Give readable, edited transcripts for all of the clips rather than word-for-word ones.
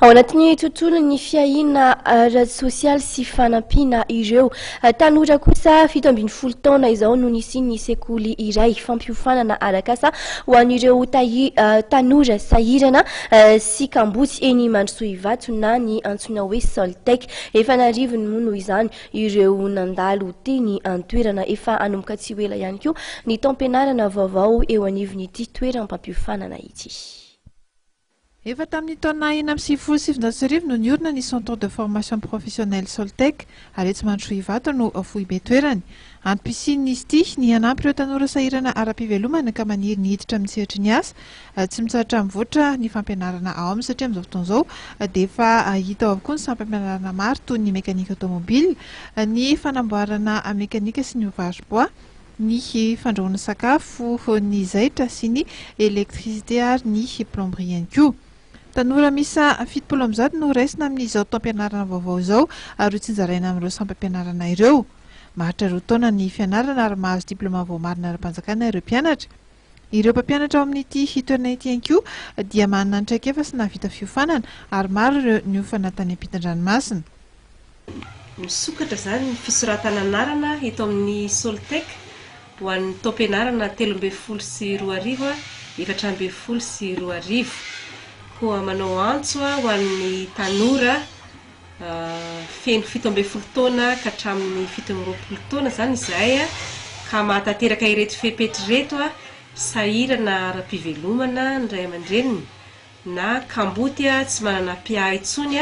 ao anatin'ny tontolon'ny fiahina ara-sosialy sy fanampiana ireo tanora kosa 17 taona izao no nisian'ny sekoly iray fampiofanana arakasa ho an'ireo tanora sahirana sy kambotsy eny Mandrosoa na ny antsoina hoe Soltec. Efa narivony moa noho izany ireo nandalo teny an-toerana efa anomboka tsy ho ela ihany koa ny taom-pianarana vaovao eo anivon'ity toeram-pampiofanana ity. Efa tamin'ny taona 1970 no niorina ny Centre de formation professionnelle Soltec ary eto Mandrosoa no foibe toerany. Antom-pisiany izy ity ny hanampy ireo tanora sahirana ara-pivelomana ka maniry ny hiditra amin'ny sehatry ny asa, tsy mitsahatra mivoatra ny fampianarana ao aminy satria amin'izao fotoana izao dia efa hita ao avokoa ny sampam-pianarana maro toy ny mekanika automobile, ny fanamboarana mekanika sy ny ouvage-bois, ny fandrahoana sakafo, ny zaitra sy ny électricité ary ny plomberie ihany koa. Tanora misa 70 no raisina amin'izao taom-pianarana vaovao izao ary tsy nzaraina amin'ireo sampam-pianarana ireo. Maharitra 2 taona ny fianarana ary mahazo diplôma voamarina ara-panjakana ireo mpianatra. Ireo mpampianatra ao amin'ity toerana ity ihany koa dia manana ny traikefa sy nahavita fiofanana ary maro ireo niofana tany ampitan-dranomasina. Misokatra zany ny fisoratana anarana eto amin'ny Soltec ho an'ny taom-pianarana 13 sy 14, 14 sy 15. Koa manao antso ho an'ny tanora feno 17 taona ka hatramin'ny 17 taona zany izay ka mahatateraka ireto fepetra ireto sahirana ara-pivelomana ny ray aman-dreniny na kamboty tsy manana mpiaha intsony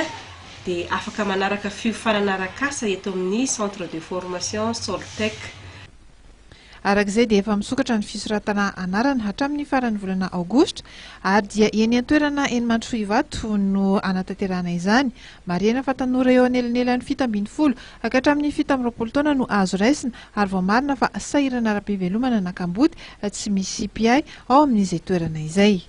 dia afaka manaraka fiofanana arak'asa eto amin'ny Centre de formation Soltec. Arak'izay dia efa misokatra ny fisoratana anarana hatramin'ny faran'ny volana aogositra ary dia eny an-toerana eny Mandrosoa no anatanterahana izany. Marihana fa tanora eo anelanelan'ny 17 ka hatramin'ny 17 taona no azo raisina ary vao marina fa sahirana ara-pivelomana na kamboty tsy misy mpiay ao amin'izay toerana izay.